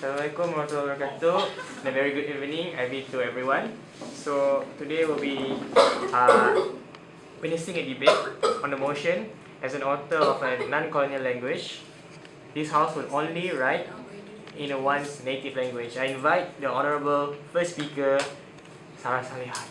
Assalamualaikum warahmatullahi wabarakatuh. And a very good evening, I bid to everyone. So today we'll be witnessing a debate on the motion as an author of a non-colonial language. This house will only write in one's native language. I invite the honorable first speaker, Sarah Salihan.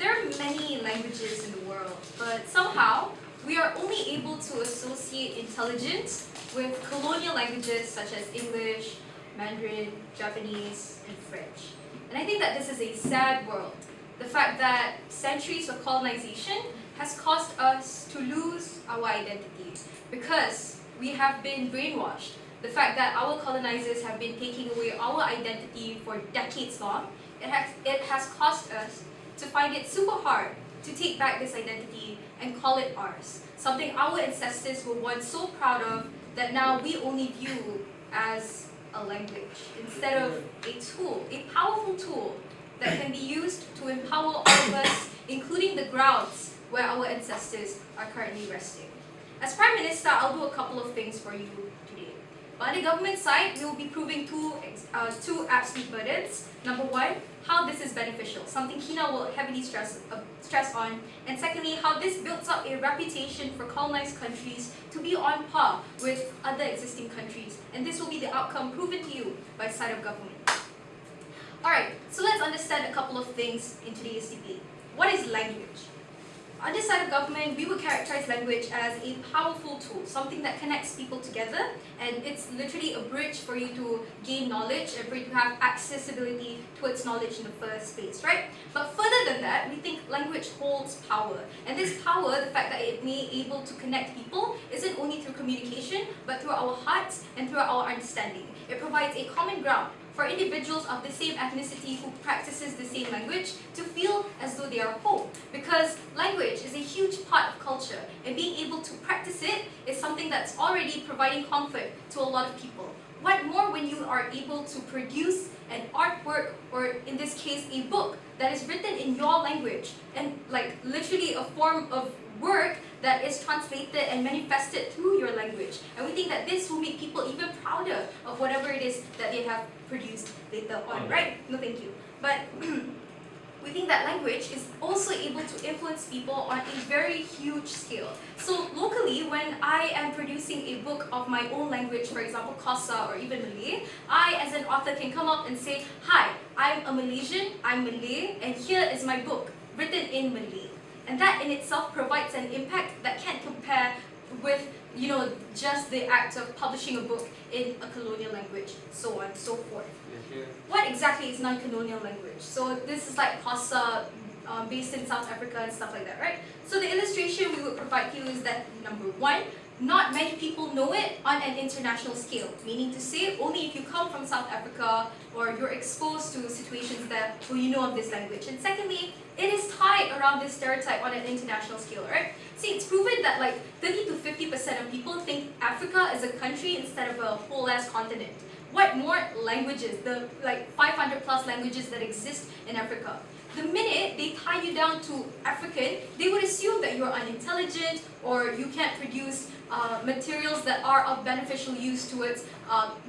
There are many languages in the world, but somehow we are only able to associate intelligence with colonial languages such as English, Mandarin, Japanese, and French. And I think that this is a sad world. The fact that centuries of colonization has caused us to lose our identity because we have been brainwashed. The fact that our colonizers have been taking away our identity for decades long, it has caused us to find it super hard to take back this identity and call it ours. Something our ancestors were once so proud of that now we only view as a language instead of a tool, a powerful tool that can be used to empower all of us, including the grounds where our ancestors are currently resting. As Prime Minister, I'll do a couple of things for you today. But on the government side, we will be proving two absolute burdens. Number one, how this is beneficial, something Hina will heavily stress on. And secondly, how this builds up a reputation for colonized countries to be on par with other existing countries. And this will be the outcome proven to you by side of government. Alright, so let's understand a couple of things in today's debate. What is language? On this side of government, we would characterize language as a powerful tool, something that connects people together, and it's literally a bridge for you to gain knowledge and for you to have accessibility towards knowledge in the first place, right? But further than that, we think language holds power. And this power, the fact that it may be able to connect people, isn't only through communication, but through our hearts and through our understanding. It provides a common ground for individuals of the same ethnicity who practices the same language to feel as though they are home. Because language is a huge part of culture, and being able to practice it is something that's already providing comfort to a lot of people. What more when you are able to produce an artwork, or in this case a book, that is written in your language, and like literally a form of work that is translated and manifested through your language. And we think that this will make people even prouder of whatever it is that they have produced later on, right? No, thank you. But we think that language is also able to influence people on a very huge scale. So locally, when I am producing a book of my own language, for example, Xhosa or even Malay, I as an author can come up and say, hi, I'm a Malaysian, I'm Malay, and here is my book, written in Malay. And that in itself provides an impact that can't compare with, just the act of publishing a book in a colonial language, so on and so forth. What exactly is non-colonial language? So this is like Xhosa, based in South Africa and stuff like that, right? So the illustration we would provide you is that, number one, not many people know it on an international scale, meaning to say only if you come from South Africa or you're exposed to situations that will you know of this language. And secondly, it is tied around this stereotype on an international scale, right? See, it's proven that like 30 to 50% of people think Africa is a country instead of a whole ass continent. What more languages, the like 500 plus languages that exist in Africa? The minute they tie you down to African, they would assume that you're unintelligent or you can't produce materials that are of beneficial use towards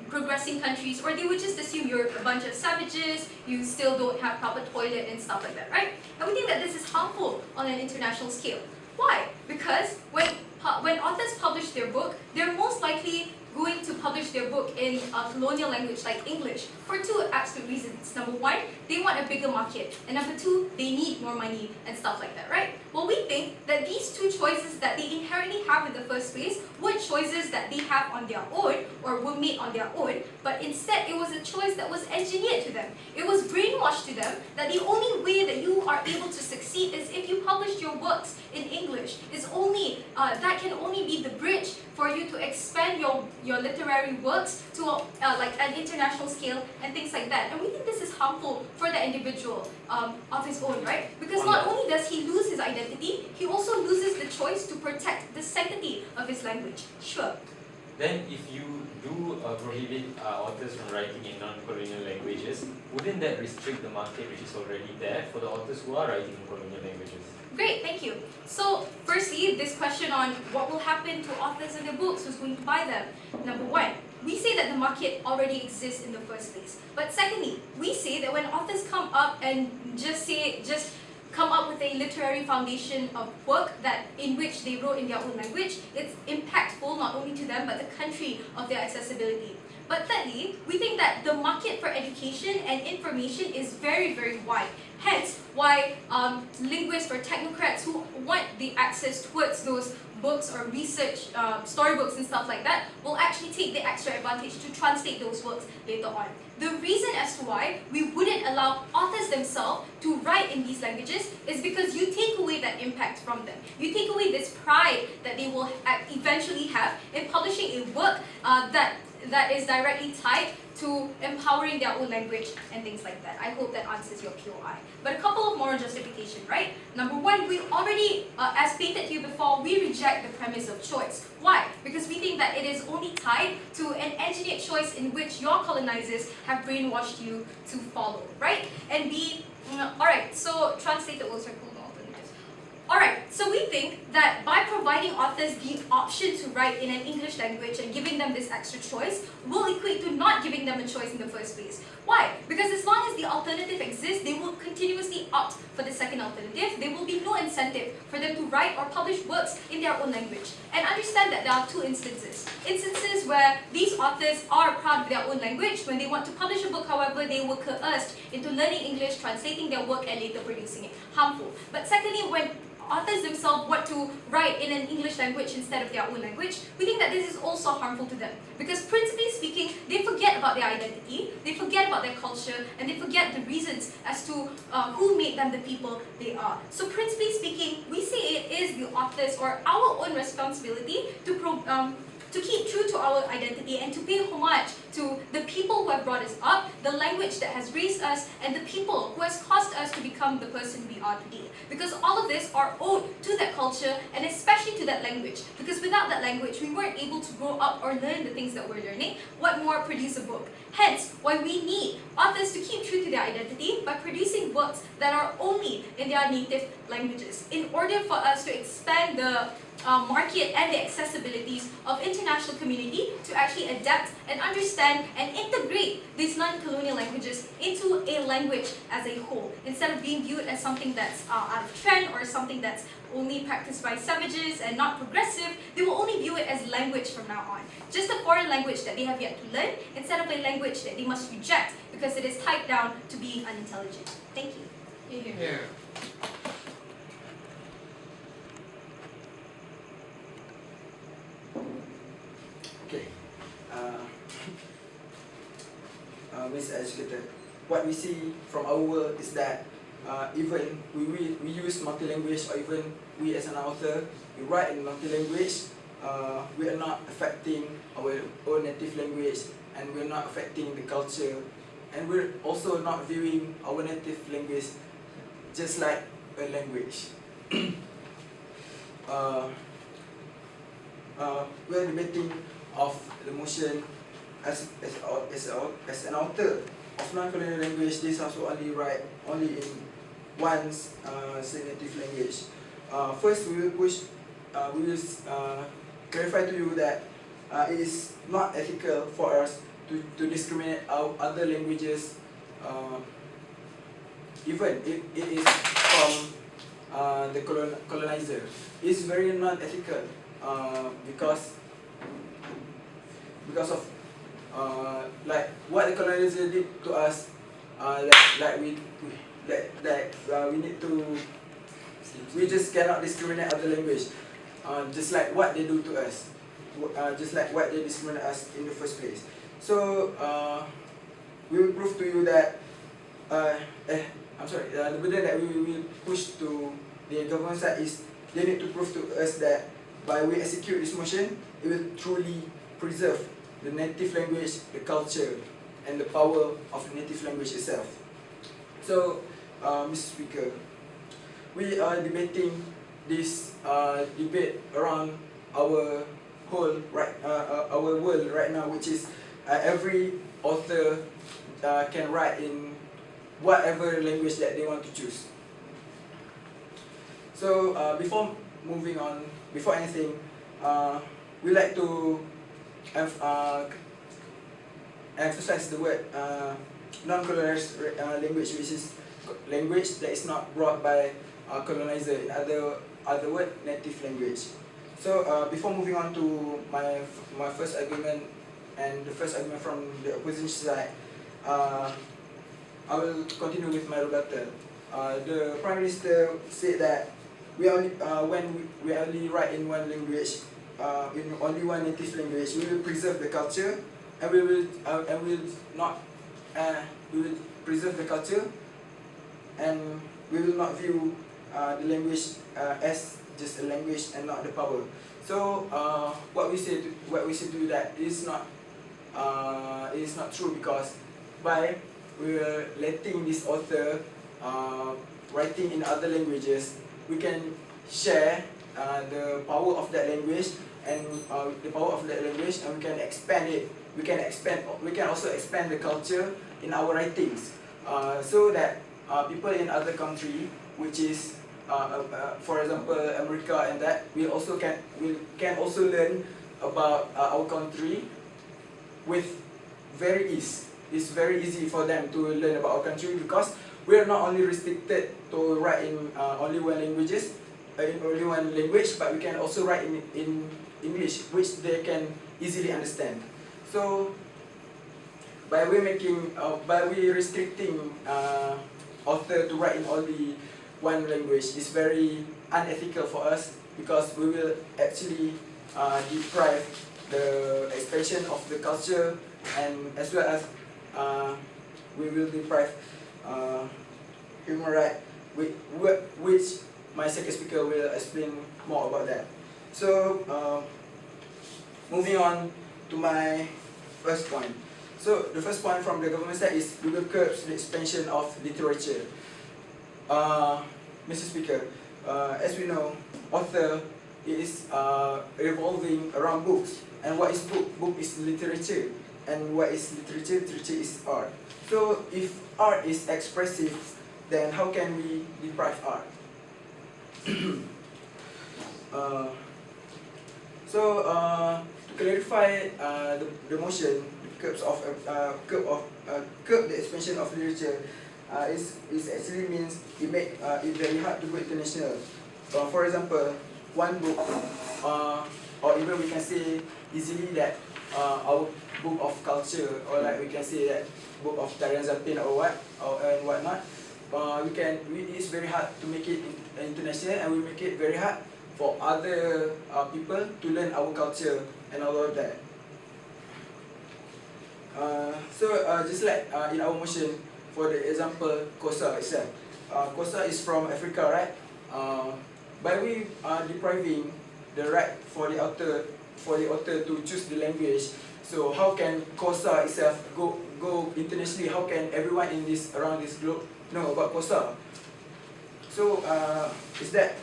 progressing countries, or they would just assume you're a bunch of savages, you still don't have proper toilet and stuff like that, right? And we think that this is harmful on an international scale. Why? Because when authors publish their book, they're most likely going to publish their book in a colonial language like English for two absolute reasons. Number one, they want a bigger market. And number two, they need more money and stuff like that, right? Well, we think that these two choices that they inherently have in the first place were choices that they have on their own or were made on their own, but instead it was a choice that was engineered to them. It was brainwashed to them that the only way that you are able to succeed is if you publish your works in English. That can only be the bridge for you to expand your literary works to like an international scale and things like that. And we think this is harmful for the individual of his own, right? Because not only does he lose his identity, he also loses the choice to protect the sanctity of his language. Sure. Then if you do prohibit authors from writing in non-colonial languages, wouldn't that restrict the market which is already there for the authors who are writing in colonial languages? Great, thank you. So, firstly, this question on what will happen to authors and their books, who's going to buy them. Number one, we say that the market already exists in the first place. But secondly, we say that when authors come up and just come up with a literary foundation of work that in which they wrote in their own language, it's impactful not only to them but the country of their accessibility. But thirdly, we think that the market for education and information is very, very wide. Hence, why linguists or technocrats who want the access towards those books or research storybooks and stuff like that will actually take the extra advantage to translate those works later on. The reason as to why we wouldn't allow authors themselves to write in these languages is because you take away that impact from them. You take away this pride that they will eventually have in publishing a work that is directly tied to empowering their own language and things like that. I hope that answers your POI. But a couple of moral justification, right? Number one, we already, as stated to you before, we reject the premise of choice. Why? Because we think that it is only tied to an engineered choice in which your colonizers have brainwashed you to follow, right? And B, alright, so translate the old circle. Alright, so we think that by providing authors the option to write in an English language and giving them this extra choice will equate to not giving them a choice in the first place. Why? Because as long as the alternative exists, they will continuously opt for the second alternative. There will be no incentive for them to write or publish works in their own language. And understand that there are two instances. Instances where these authors are proud of their own language. When they want to publish a book, however, they were coerced into learning English, translating their work, and later producing it. Harmful. But secondly, when authors themselves want to write in an English language instead of their own language, we think that this is also harmful to them. Because principally speaking, they forget about their identity, they forget about their culture, and they forget the reasons as to who made them the people they are. So principally speaking, we say it is the authors or our own responsibility to keep true to our identity and to pay homage to the people who have brought us up, the language that has raised us, and the people who has caused us to become the person we are today. Because all of this are owed to that culture and especially to that language. Because without that language, we weren't able to grow up or learn the things that we're learning. What more, produce a book? Hence, why we need authors to keep true to their identity by producing works that are only in their native languages in order for us to expand the market and the accessibilities of international community to actually adapt and understand and integrate these non-colonial languages into a language as a whole, instead of being viewed as something that's out of trend or something that's only practiced by savages and not progressive. They will only view it as language from now on. Just a foreign language that they have yet to learn, instead of a language that they must reject because it is tied down to being unintelligent. Thank you. Yeah. Okay. Mr. Educator, what we see from our work is that even we use multi-language, or even we as an author, we write in multi-language, we are not affecting our own native language, and we're not affecting the culture, and we're also not viewing our native language just like a language. We are debating of the motion as an author of non-colonial language. This also only write only in one's native language. First, we will clarify to you that it is not ethical for us to discriminate our other languages, even if it is from the colonizer. It's very non-ethical because of like what the colonizer did to us. We just cannot discriminate other language, just like what they do to us, just like what they discriminate us in the first place. So we will prove to you that the burden that we will push to the government side is they need to prove to us that by we execute this motion, it will truly preserve the native language, the culture, and the power of the native language itself. So, Mr. Speaker, we are debating this debate around our whole our world right now, which is every author can write in whatever language that they want to choose. So before moving on, before anything, we like to emphasize the word non-colonial language, which is language that is not brought by colonizer. In other word, native language. So before moving on to my first argument, and the first argument from the opposition side, I will continue with my rebuttal. The Prime Minister said that when we only write in one language, in only one native language, we will preserve the culture, and we will preserve the culture, and we will not view the language as just a language and not the power. So what we say to that is not true, because by we're letting this author writing in other languages, we can share the power of that language and the power of that language, and we can expand it. We can also expand the culture in our writings, so that people in other country, which is for example America, and that we can also learn about our country with very ease. It's very easy for them to learn about our country, because we are not only restricted to write in only one language, but we can also write in English, which they can easily understand. So by we restricting author to write in only one language, is very unethical for us, because we will actually deprive the expansion of the culture, and as well as we will deprive human rights, which my second speaker will explain more about that. So moving on to my first point. So the first point from the government side is we will curb the expansion of literature. Mr. Speaker, as we know, author is revolving around books. And what is book? Book is literature. And what is literature? Literature is art. So if art is expressive, then how can we deprive art? To clarify the motion, curb the expansion of literature is actually means it make it very hard to go international. For example, one book, or even we can say easily that our book of culture, or like we can say that book of Tarian Zapin or whatnot, it's very hard to make it international, and we make it very hard for other people to learn our culture and all of that. Just like in our motion, for the example, Kosa itself. Kosa is from Africa, right? By we depriving the right for the author to choose the language, so how can Kosa itself go internationally? How can everyone around this globe know about Kosa? So is that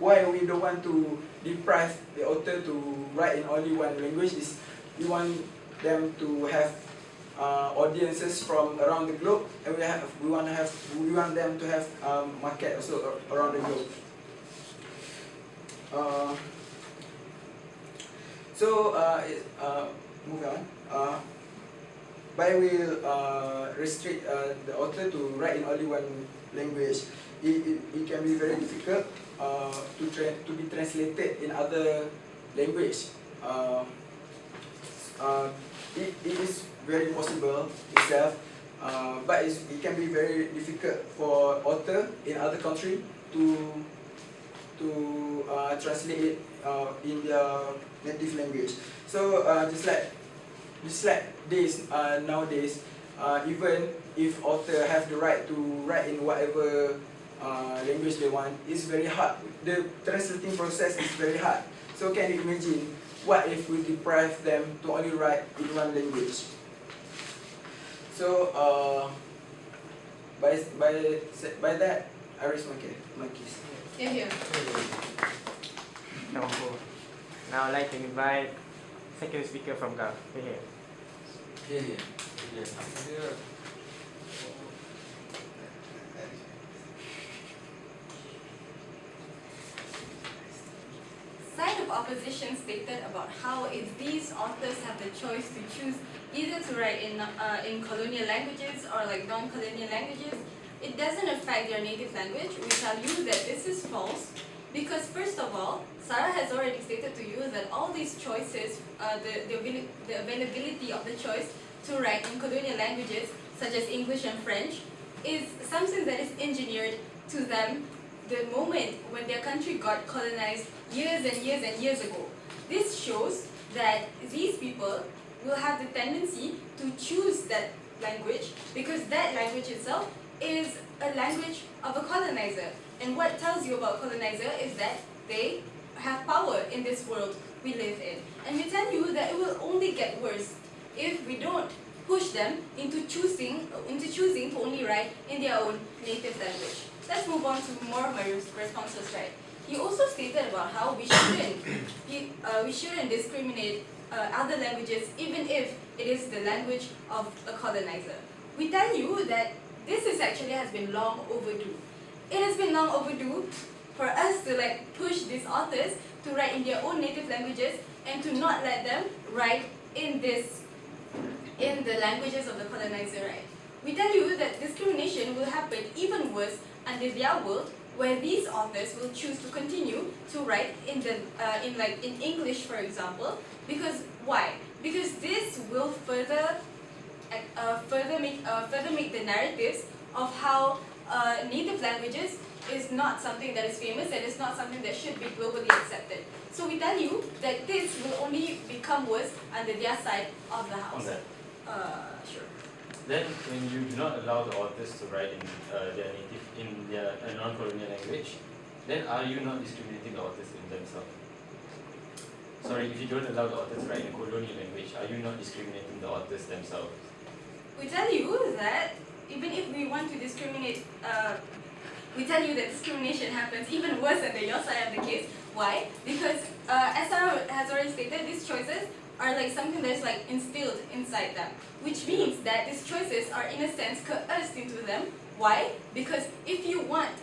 why we don't want to deprive the author to write in only one language? Is we want them to have audiences from around the globe, and we want them to have market also around the globe. Moving on. By will restrict the author to write in only one language, it can be very difficult to be translated in other language. It is very possible itself, but it can be very difficult for author in other country to translate it in their native language. So just like nowadays, even if author have the right to write in whatever language they want, it's very hard. The translating process is very hard. So can you imagine what if we deprive them to only write in one language? So by that, I raise my case. Yeah, here. Number Now I'd like to invite second speaker from Gulf. Here. Side of opposition stated about how if these authors have the choice to choose either to write in colonial languages or like non-colonial languages, it doesn't affect their native language. We tell you that this is false because first of all, Sarah has already stated to you that all these choices, the availability of the choice to write in colonial languages such as English and French is something that is engineered to them the moment when their country got colonized years and years and years ago. This shows that these people will have the tendency to choose that language because that language itself is a language of a colonizer. And what tells you about colonizer is that they have power in this world we live in. And we tell you that it will only get worse if we don't push them into choosing to only write in their own native language. Let's move on to more of my responses, right? He also stated about how we shouldn't discriminate other languages even if it is the language of a colonizer. We tell you that this is actually has been long overdue. It has been long overdue for us to like push these authors to write in their own native languages and to not let them write in the languages of the colonizer, right? We tell you that discrimination will happen even worse under their world, where these authors will choose to continue to write in English, for example. Because why? Because this will further make the narratives of how native languages is not something that is famous and is not something that should be globally accepted. So we tell you that this will only become worse under their side of the house. On that. Sure. Then, when you do not allow the authors to write in their non-colonial language, then are you not discriminating the authors in themselves? Sorry, if you don't allow the authors to write in a colonial language, are you not discriminating the authors themselves? We tell you that even if we want to discriminate, we tell you that discrimination happens even worse under your side of the case. Why? Because as Sarah has already stated, these choices are like something that's like instilled inside them, which means that these choices are in a sense coerced into them. Why? Because if you want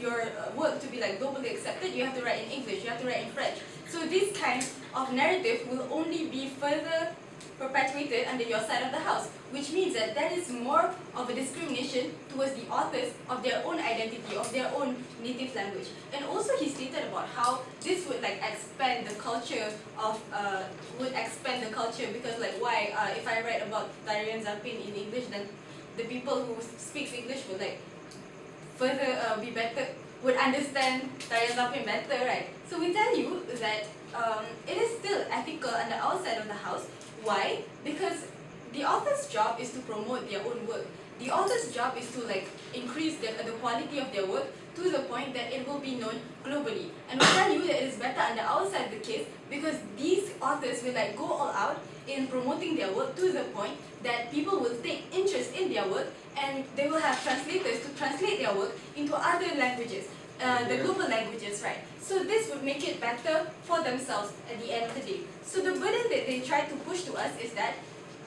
your work to be like globally accepted, you have to write in English, you have to write in French. So this kind of narrative will only be further perpetuated under your side of the house, which means that that is more of a discrimination towards the authors of their own identity, of their own native language. And also he stated about how this would like expand the culture of because like why if I write about Tarian Zapin in English, then the people who speaks English would like further would understand Tarian Zapin better, right? So we tell you that it is still ethical under our side of the house. Why? Because the author's job is to promote their own work. The author's job is to like increase the quality of their work to the point that it will be known globally. And we tell you that it is better under our side of the case because these authors will like go all out in promoting their work to the point that people will take interest in their work and they will have translators to translate their work into other languages. The global languages, right? So this would make it better for themselves at the end of the day. So the burden that they try to push to us is that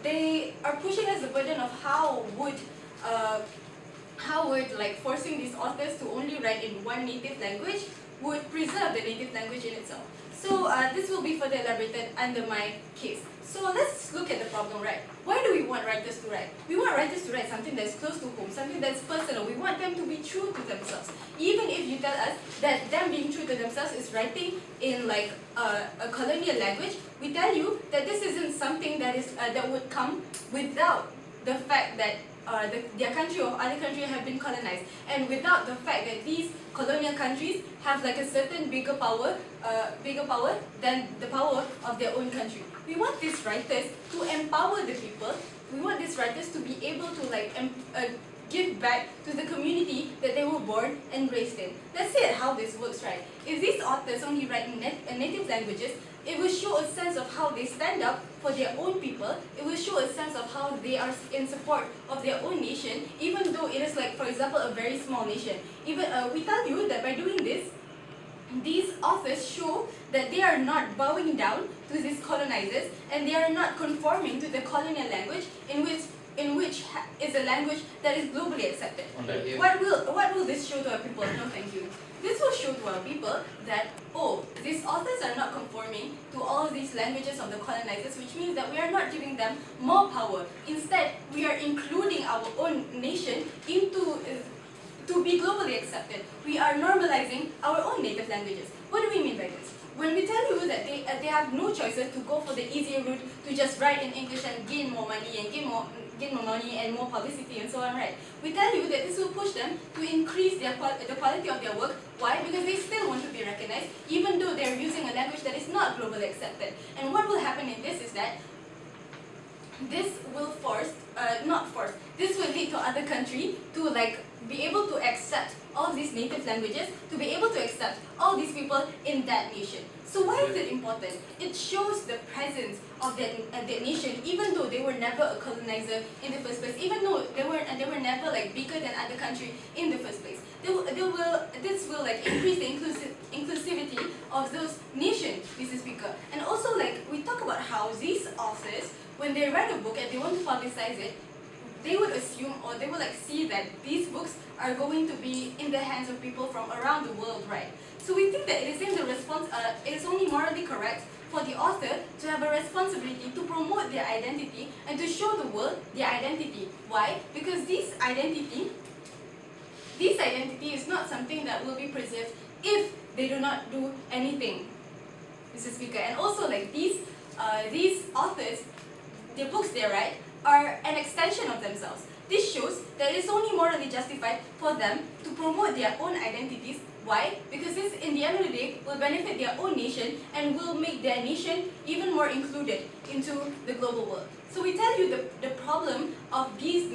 they are pushing us the burden of how would like forcing these authors to only write in one native language would preserve the native language in itself. So this will be further elaborated under my case. So let's look at the problem, right? Why do we want writers to write? We want writers to write something that's close to home, something that's personal. We want them to be true to themselves. Even if you tell us that them being true to themselves is writing in like a colonial language, we tell you that this isn't something that is that would come without the fact that their country or other country have been colonized, and without the fact that these colonial countries have like a certain bigger power than the power of their own country. We want these writers to empower the people. We want these writers to be able to like give back to the community that they were born and raised in. Let's see how this works, right? If these authors only write in native languages, it will show a sense of how they stand up for their own people. It will show a sense of how they are in support of their own nation, even though it is like, for example, a very small nation. Even we tell you that by doing this, these authors show that they are not bowing down to these colonizers, and they are not conforming to the colonial language in which is a language that is globally accepted. What will this show to our people? No, thank you. This will show to our people that, oh, these authors are not conforming to all these languages of the colonizers, which means that we are not giving them more power. Instead, we are including our own nation into to be globally accepted. We are normalizing our own native languages. What do we mean by this? When we tell you that they have no choices to go for the easier route to just write in English and gain more money and gain more money and more publicity and so on, right? We tell you that this will push them to increase the quality of their work. Why? Because they still want to be recognized, even though they're using a language that is not globally accepted. And what will happen in this is that this will this will lead to other countries to be able to accept all these native languages, to be able to accept all these people in that nation. So why is it important? It shows the presence of that nation, even though they were never a colonizer in the first place, even though they were never bigger than other countries in the first place. This will increase the inclusivity of those nations, Mr. Speaker. And also we talk about how these authors, when they write a book and they want to publicize it, they would assume, or they would see that these books are going to be in the hands of people from around the world, right? So we think that it is only morally correct for the author to have a responsibility to promote their identity and to show the world their identity. Why? Because this identity is not something that will be preserved if they do not do anything, Mr. Speaker. And also these authors, the books they write are an extension of themselves. This shows that it is only morally justified for them to promote their own identities. Why? Because this, in the end of the day, will benefit their own nation and will make their nation even more included into the global world. So we tell you the problem of these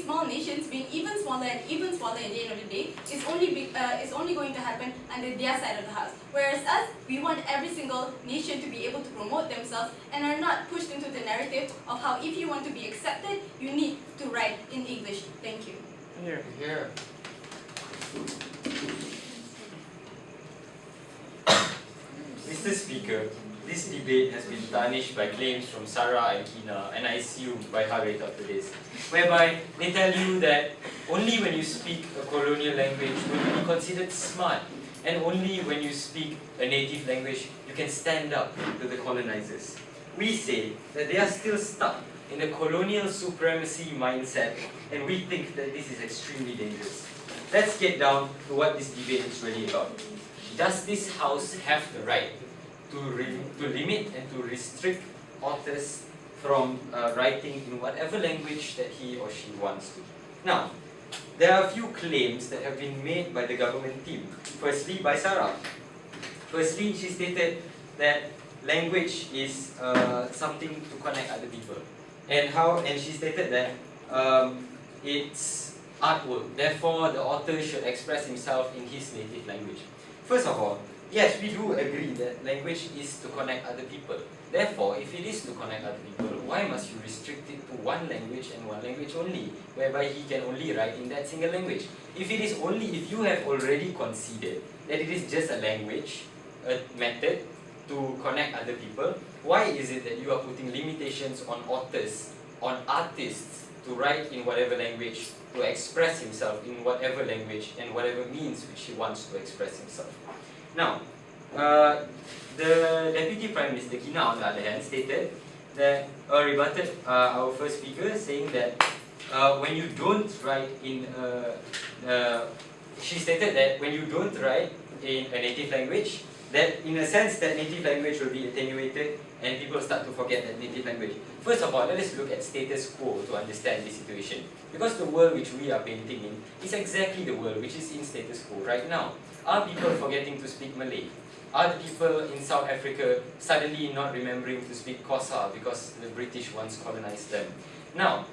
small nations being even smaller and even smaller at the end of the day is only going to happen under their side of the house. Whereas us, we want every single nation to be able to promote themselves and are not pushed into the narrative of how if you want to be accepted, you need to write in English. Thank you. Here. Mr. Speaker, this debate has been tarnished by claims from Sarah and Kina, and I assume by Harith after this, whereby they tell you that only when you speak a colonial language will you be considered smart, and only when you speak a native language you can stand up to the colonizers. We say that they are still stuck in the colonial supremacy mindset, and we think that this is extremely dangerous. Let's get down to what this debate is really about. Does this House have the right to limit and to restrict authors from writing in whatever language that he or she wants to? Now, there are a few claims that have been made by the government team. Firstly, by Sarah. Firstly, she stated that language is something to connect other people. And she stated that it's artwork. Therefore, the author should express himself in his native language. First of all, yes, we do agree that language is to connect other people. Therefore, if it is to connect other people, why must you restrict it to one language and one language only, whereby he can only write in that single language? If you have already conceded that it is just a language, a method to connect other people, why is it that you are putting limitations on authors, on artists, to write in whatever language, to express himself in whatever language and whatever means which he wants to express himself? Now, the Deputy Prime Minister Kina, on the other hand, stated that, rebutted our first speaker, saying that when you don't write in, she stated that when you don't write in a native language, that in a sense that native language will be attenuated and people start to forget that native language. First of all, let us look at status quo to understand this situation. Because the world which we are painting in is exactly the world which is in status quo right now. Are people forgetting to speak Malay? Are the people in South Africa suddenly not remembering to speak Xhosa because the British once colonized them? Now,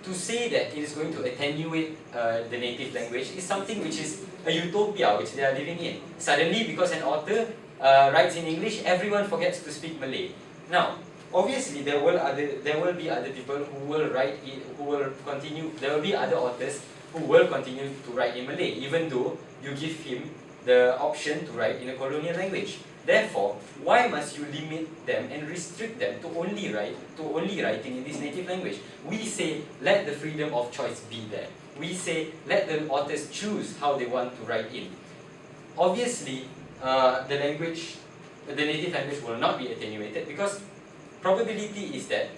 to say that it is going to attenuate the native language is something which is a utopia which they are living in. Suddenly, because an author writes in English, everyone forgets to speak Malay. Now, obviously, there will be other people who will write it, who will continue. There will be other authors who will continue to write in Malay, even though you give him the option to write in a colonial language. Therefore, why must you limit them and restrict them to only writing in this native language? We say let the freedom of choice be there. We say let the authors choose how they want to write in. Obviously, the native language will not be attenuated because probability is that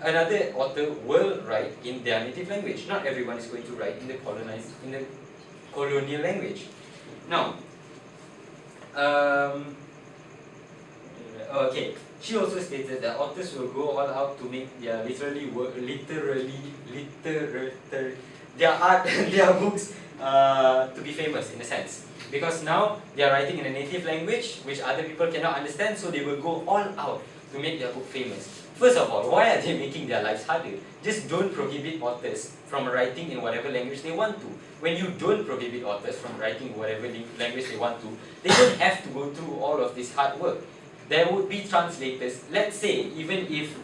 another author will write in their native language. Not everyone is going to write in the colonial language. Now, okay. She also stated that authors will go all out to make their their art and their books to be famous in a sense. Because now they are writing in a native language which other people cannot understand, so they will go all out to make their book famous. First of all, why are they making their lives harder? Just don't prohibit authors from writing in whatever language they want to. When you don't prohibit authors from writing whatever language they want to, they don't have to go through all of this hard work. There would be translators. Let's say, even if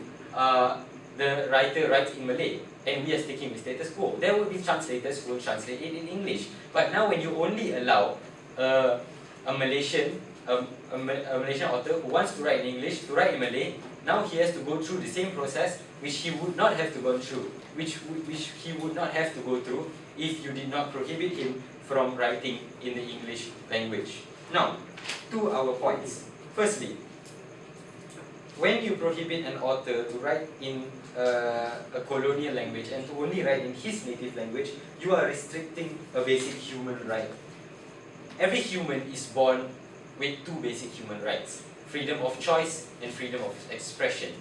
the writer writes in Malay and we are sticking with status quo, there will be translators who will translate it in English. But now when you only allow a Malaysian author who wants to write in English to write in Malay, now he has to go through the same process which he would not have to go through, which he would not have to go through if you did not prohibit him from writing in the English language. Now, to our points. Firstly, when you prohibit an author to write in a colonial language and to only write in his native language, you are restricting a basic human right. Every human is born with two basic human rights: freedom of choice and freedom of expression.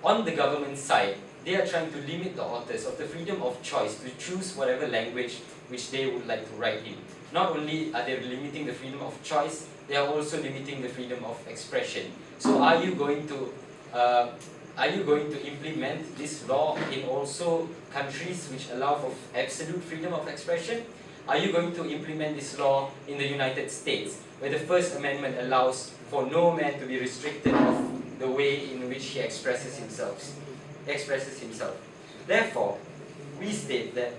On the government side, they are trying to limit the authors of the freedom of choice to choose whatever language which they would like to write in. Not only are they limiting the freedom of choice, they are also limiting the freedom of expression. So are you going to implement this law in also countries which allow for absolute freedom of expression? Are you going to implement this law in the United States, where the First Amendment allows for no man to be restricted of the way in which he expresses himself? Therefore, we state that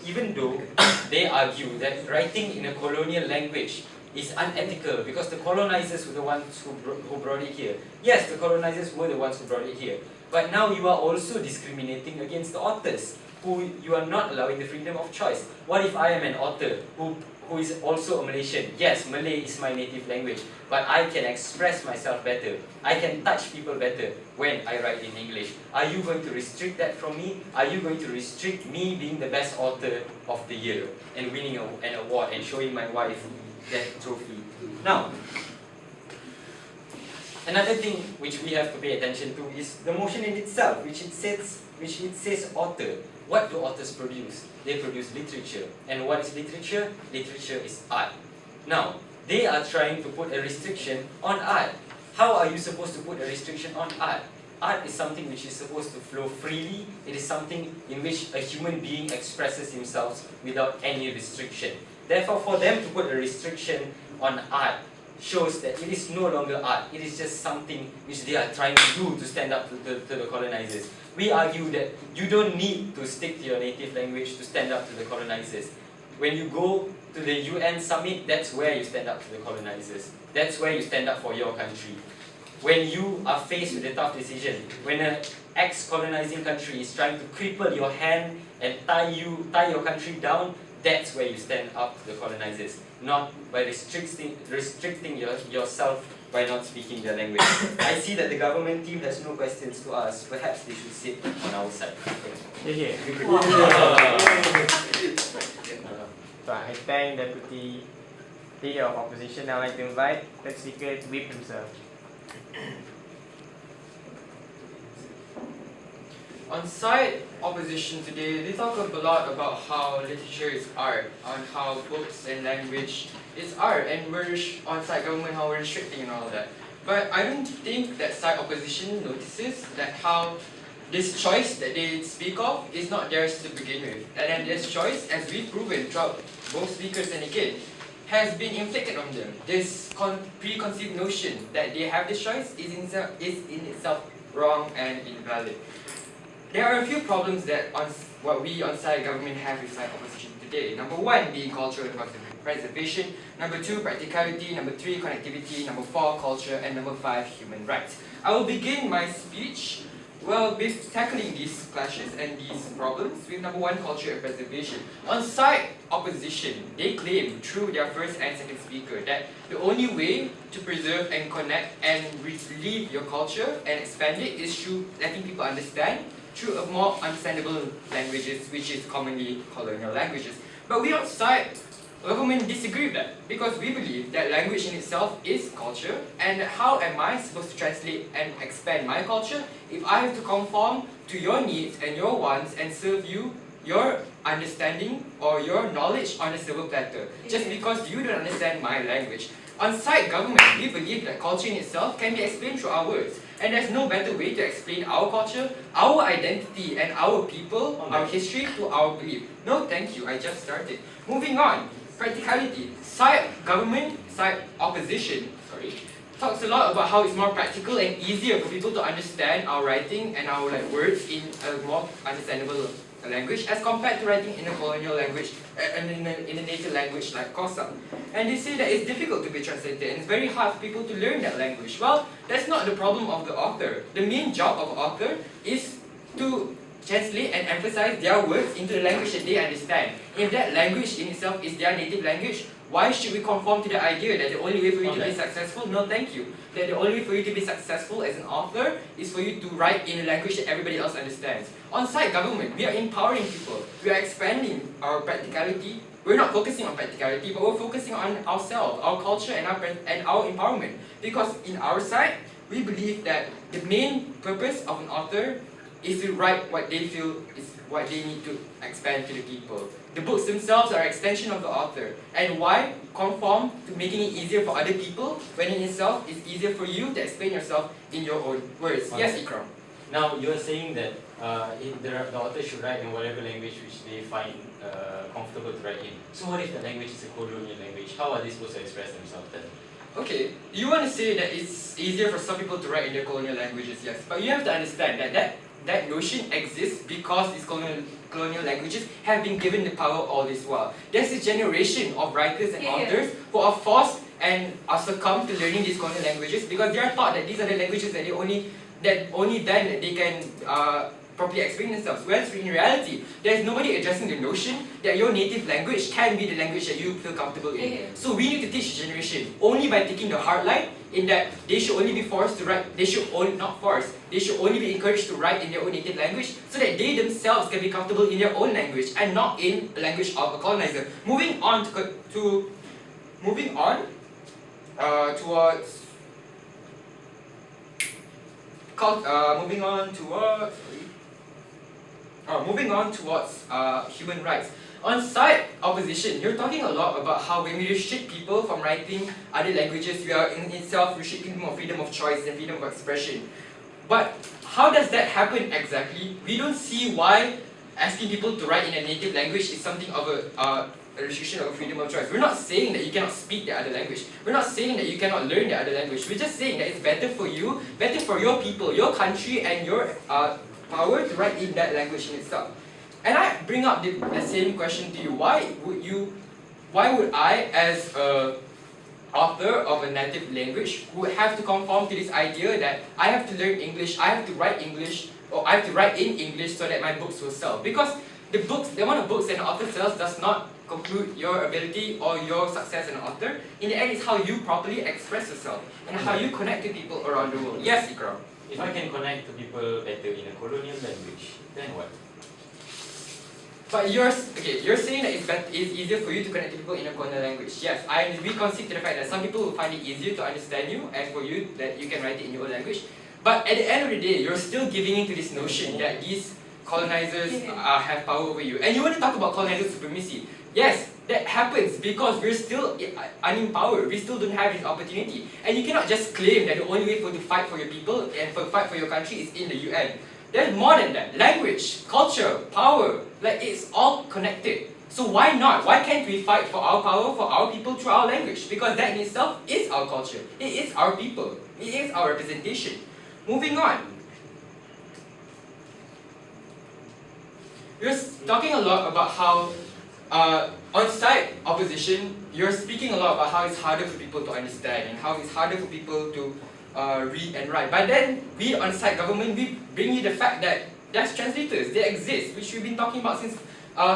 even though they argue that writing in a colonial language is unethical because the colonizers were the ones who brought it here. Yes, the colonizers were the ones who brought it here. But now you are also discriminating against the authors, who you are not allowing the freedom of choice. What if I am an author who is also a Malaysian? Yes, Malay is my native language, but I can express myself better. I can touch people better when I write in English. Are you going to restrict that from me? Are you going to restrict me being the best author of the year and winning an award and showing my wife that trophy? Now, another thing which we have to pay attention to is the motion in itself, which it says author. What do authors produce? They produce literature. And what is literature? Literature is art. Now, they are trying to put a restriction on art. How are you supposed to put a restriction on art? Art is something which is supposed to flow freely. It is something in which a human being expresses himself without any restriction. Therefore, for them to put a restriction on art shows that it is no longer art. It is just something which they are trying to do to stand up to the colonizers. We argue that you don't need to stick to your native language to stand up to the colonizers. When you go to the UN summit, that's where you stand up to the colonizers. That's where you stand up for your country. When you are faced with a tough decision, when an ex-colonizing country is trying to cripple your hand and tie your country down, that's where you stand up to the colonizers, not by restricting yourself by not speaking their language. I see that the government team has no questions to ask. Perhaps they should sit on our side. Yeah. So I thank Deputy Leader of Opposition. Now I'd like to invite the speaker to whip himself. On side opposition today, they talk a lot about how literature is art, on how books and language is art, and we're on side government how we're restricting and all that. But I don't think that side opposition notices that how this choice that they speak of is not theirs to begin with. And then this choice, as we've proven throughout both speakers and again, has been inflicted on them. This preconceived notion that they have this choice is in itself wrong and invalid. There are a few problems that what we on side government have with side opposition today. today. Number 1 being cultural preservation, number 2 practicality, number 3 connectivity, number 4 culture, and number 5 human rights. I will begin my speech with tackling these clashes and these problems with number 1 culture and preservation. On side opposition, they claim through their first and second speaker that the only way to preserve and connect and relieve your culture and expand it is through letting people understand through a more understandable languages, which is commonly colonial languages. But we outside government disagree with that because we believe that language in itself is culture, and how am I supposed to translate and expand my culture if I have to conform to your needs and your wants and serve you your understanding or your knowledge on a silver platter just because you don't understand my language. On side government, we believe that culture in itself can be explained through our words, and there's no better way to explain our culture, our identity, and our people, our history to our belief. No, thank you, I just started. Moving on, practicality. Side government, side opposition, talks a lot about how it's more practical and easier for people to understand our writing and our words in a more understandable language as compared to writing in a colonial language, in a native language like Kosa. And they say that it's difficult to be translated and it's very hard for people to learn that language. Well, that's not the problem of the author. The main job of an author is to translate and emphasize their words into the language that they understand. If that language in itself is their native language, why should we conform to the idea that the only way for you to be successful, no thank you, that the only way for you to be successful as an author is for you to write in a language that everybody else understands. On side government, we are empowering people, we are expanding our practicality. We're not focusing on practicality, but we're focusing on ourselves, our culture, and our empowerment. Because in our side, we believe that the main purpose of an author is to write what they feel is what they need to expand to the people. The books themselves are an extension of the author. And why conform to making it easier for other people when in itself it's easier for you to explain yourself in your own words? Yes, Ikram. Now, you're saying that the author should write in whatever language which they find comfortable to write in. So what if the language is a colonial language? How are they supposed to express themselves then? Okay, you want to say that it's easier for some people to write in their colonial languages, yes. But you have to understand that notion exists because these colonial languages have been given the power all this while. There's a generation of writers and authors who are forced and are succumbed to learning these colonial languages because they are taught that these are the languages that only then they can properly explain themselves. Whereas in reality, there's nobody addressing the notion that your native language can be the language that you feel comfortable in. So we need to teach the generation only by taking the hard line in that they should only be forced to write, they should only be encouraged to write in their own native language so that they themselves can be comfortable in their own language and not in the language of a colonizer. Moving on towards human rights. On side opposition, you're talking a lot about how when we restrict people from writing other languages, we are in itself restricting them of freedom of choice and freedom of expression. But how does that happen exactly? We don't see why asking people to write in a native language is something of a restriction of freedom of choice. We're not saying that you cannot speak the other language. We're not saying that you cannot learn the other language. We're just saying that it's better for you, better for your people, your country, and your power to write in that language in itself. And I bring up the same question to you. Why would I, as a author of a native language, would have to conform to this idea that I have to learn English, I have to write English, or I have to write in English so that my books will sell? Because the amount of books that an author sells does not conclude your ability or your success as an author. In the end, it's how you properly express yourself and how you connect to people around the world. Yes, Ikram. If I can connect to people better in a colonial language, then what? But you're saying that it's easier for you to connect to people in a colonial language. Yes, we concede to the fact that some people will find it easier to understand you, and for you that you can write it in your own language. But at the end of the day, you're still giving into this notion that these colonizers have power over you. And you want to talk about colonizer supremacy. Yes, that happens because we're still unempowered. We still don't have this opportunity. And you cannot just claim that the only way to fight for your people and fight for your country is in the UN. There's more than that. Language, culture, power, it's all connected. So why not? Why can't we fight for our power, for our people through our language? Because that in itself is our culture. It is our people. It is our representation. Moving on. We're talking a lot about how on-site opposition, you're speaking a lot about how it's harder for people to understand and how it's harder for people to read and write. But then we on-site government, we bring you the fact that there's translators, they exist, which we've been talking about since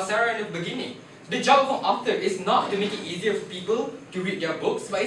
Sarah in the beginning. The job of an author is not to make it easier for people to read their books, but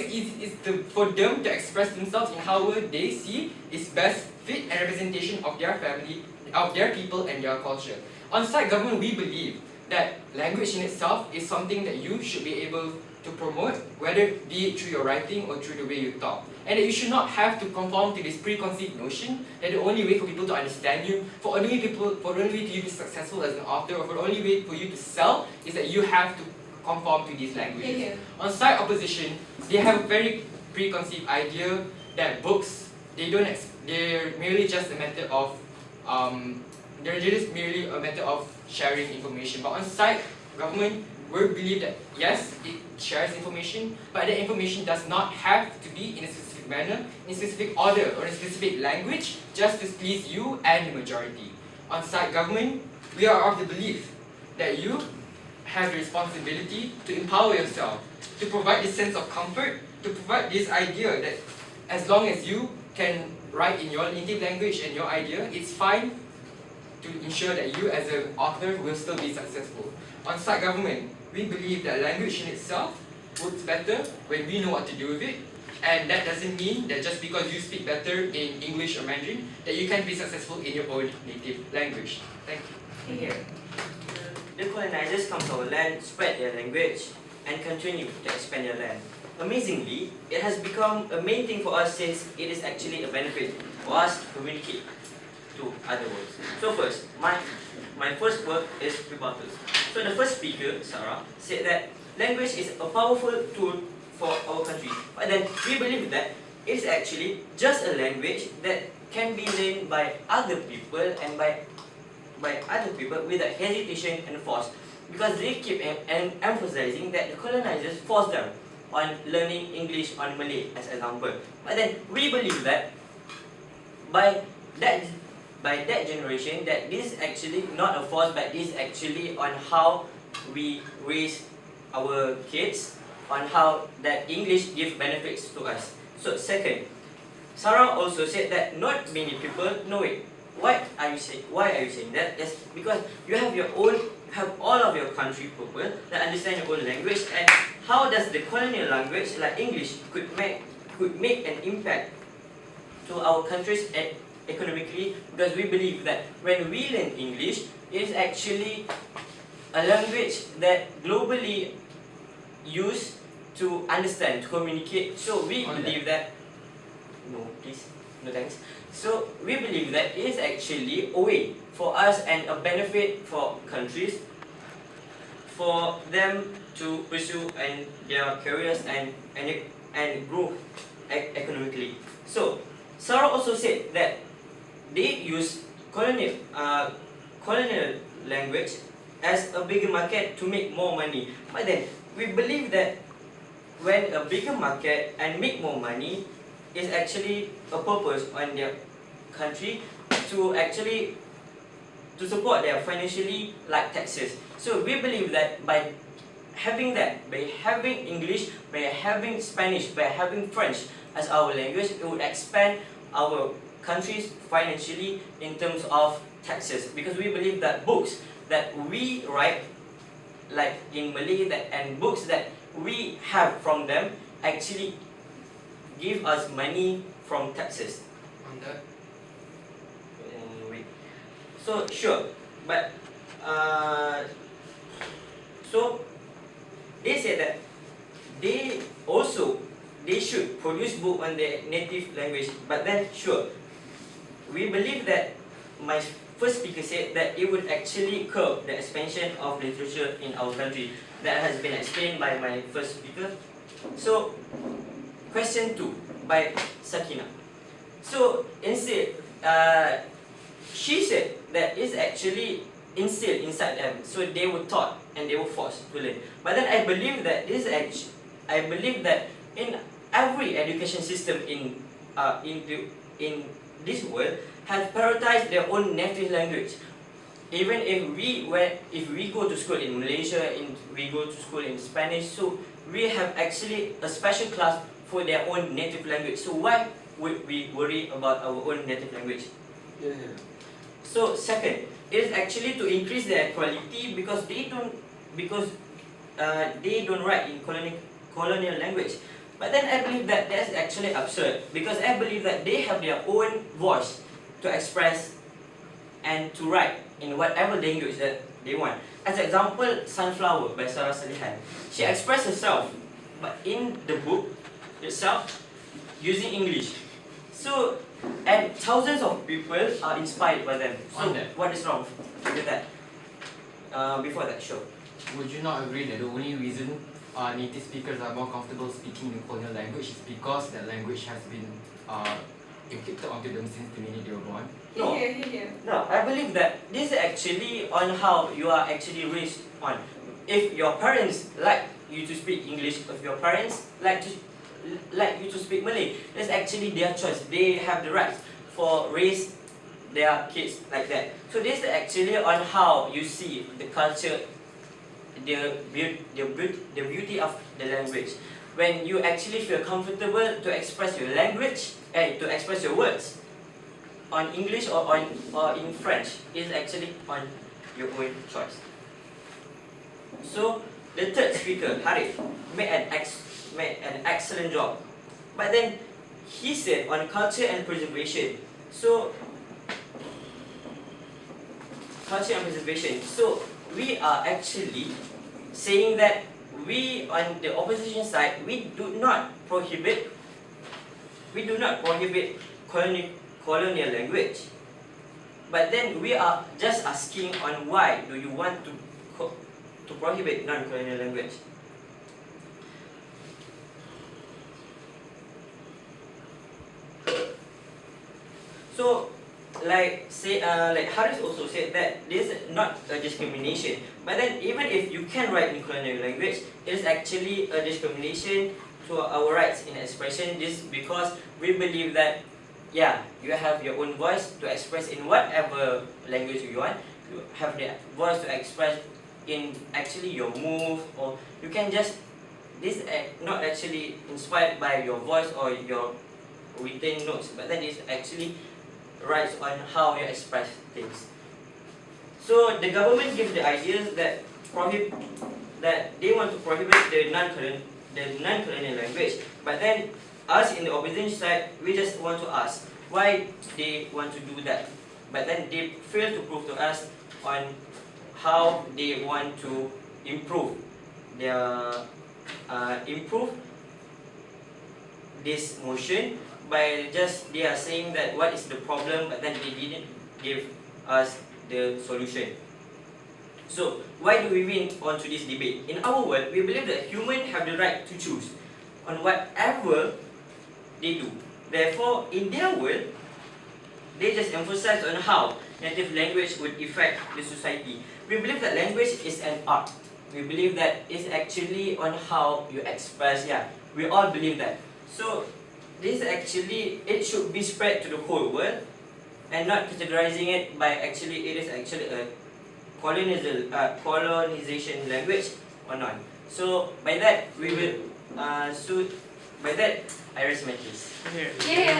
for them to express themselves in how they see is best fit and representation of their family, of their people and their culture. On-site government, we believe that language in itself is something that you should be able to promote, whether be it through your writing or through the way you talk. And that you should not have to conform to this preconceived notion that the only way for people to understand you, for the only way to you to be successful as an author, or for the only way for you to sell is that you have to conform to these languages. Yeah. On-site opposition, they have a very preconceived idea that books, they're merely just a method of sharing information. But on-site government, we believe that yes, it shares information, but that information does not have to be in a specific manner, in a specific order, or in a specific language, just to please you and the majority. On-site government, we are of the belief that you have the responsibility to empower yourself, to provide this sense of comfort, to provide this idea that as long as you can write in your native language and your idea, it's fine to ensure that you as an author will still be successful. On-site government, we believe that language in itself works better when we know what to do with it, and that doesn't mean that just because you speak better in English or Mandarin, that you can be successful in your own native language. Thank you. Here. The colonizers come to our land, spread their language, and continue to expand their land. Amazingly, it has become a main thing for us since it is actually a benefit for us to communicate to other worlds. So first, my first word is rebuttals. So the first speaker, Sarah, said that language is a powerful tool for our country. But then we believe that it is actually just a language that can be learned by other people and by other people without hesitation and force. Because they keep emphasizing that the colonizers forced them on learning English on Malay as an example. But then we believe that by that generation, that this is actually not a force, but this is actually on how we raise our kids, on how that English gives benefits to us. So second, Sarah also said that not many people know it. Why are you saying that? That's because you have all of your country people that understand your own language, and how does the colonial language like English could make an impact to our countries economically, because we believe that when we learn English, it is actually a language that globally used to understand, to communicate. So we believe that, no please, no thanks. So we believe that it is actually a way for us and a benefit for countries, for them to pursue and their careers and grow economically. So Sarah also said that they use colonial language as a bigger market to make more money. But then we believe that when a bigger market and make more money is actually a purpose on their country to support their financially like taxes. So we believe that by having English, by having Spanish, by having French as our language, it would expand our countries financially in terms of taxes, because we believe that books that we write like in Malay and books that we have from them actually give us money from taxes. Wait. So sure, but so they said that they should produce book on their native language. But then sure, we believe that my first speaker said that it would actually curb the expansion of literature in our country. That has been explained by my first speaker. So question 2 by Sakina. So instead, she said that it's actually instilled inside them, so they were taught and they were forced to learn. But then I believe that in every education system in this world have prioritized their own native language. even if we go to school in Malaysia, we go to school in Spanish, so we have actually a special class for their own native language. So why would we worry about our own native language? Yeah. So second, it is actually to increase their quality because they don't write in colonial language. But then I believe that that's actually absurd because I believe that they have their own voice to express and to write in whatever language that they want. As an example, Sunflower by Sarah Salihan. She expressed herself, but in the book itself using English. So, and thousands of people are inspired by them. So, what is wrong with that? Before that, sure. Would you not agree that the only reason native speakers are more comfortable speaking in colonial language is because that language has been inflicted onto them since the minute they were born? No. No, I believe that this is actually on how you are actually raised on. If your parents like you to speak English, if your parents like you to speak Malay, that's actually their choice. They have the right for raise their kids like that. So this is actually on how you see the culture, the beauty of the language. When you actually feel comfortable to express your language, to express your words on English or in French, is actually on your own choice. So the third speaker, Harith, made an excellent job. But then he said on culture and preservation. So culture and preservation. So we are actually saying that we on the opposition side we do not prohibit colonial language. But then we are just asking on why do you want to prohibit non-colonial language. So, like Haris also said that this is not a discrimination. But then, even if you can write in colonial language, it is actually a discrimination to our rights in expression. This because we believe that, yeah, you have your own voice to express in whatever language you want. You have the voice to express in actually your move, or you can just this not actually inspired by your voice or your written notes, but that is actually rights on how you express things. So the government gives the ideas that they want to prohibit the non-colonial language, but then us in the opposition side we just want to ask why they want to do that, but then they fail to prove to us on how they want to improve this motion by just they are saying that what is the problem, but then they didn't give us the solution. So why do we win onto this debate? In our world, we believe that humans have the right to choose on whatever they do. Therefore, in their world, they just emphasize on how native language would affect the society. We believe that language is an art. We believe that it's actually on how you express. Yeah, we all believe that. So this actually, it should be spread to the whole world and not categorizing it by actually it is actually a colonization language or not. So by that we will by that I raise my case. Yeah.